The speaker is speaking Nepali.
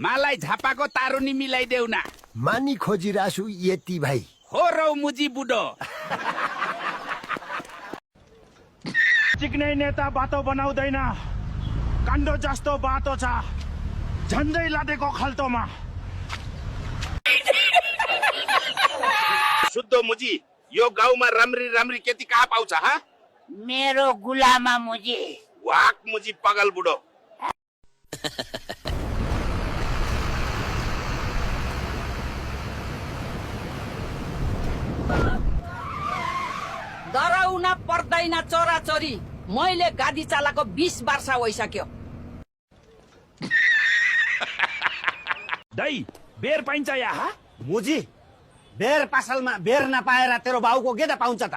मलाई झापाको तारुनी मिलाइदेऊ न। मानी खोजिराछु यति भाइ। हो रौ मुजी बुढो। चिक्ने नेता बाटो बनाउँदैन, काण्डो जस्तो बाटो छ, झन्झै लादेको खाल्टोमा। शुद्ध मुजी, यो गाउँमा राम्री राम्री केटी कहाँ पाउँछ हा? मेरो गुलामा मुजी। वाक मुजी पगल बुढो। डराउन पर्दैन चोराचोरी, मैले गाडी चालाको 20 वर्ष भइसक्यो। दाइ बेर पाइन्छ यहाँ? मुजी बेर पसलमा बेर नपाएर तेरो बाउको के त पाउँछ त?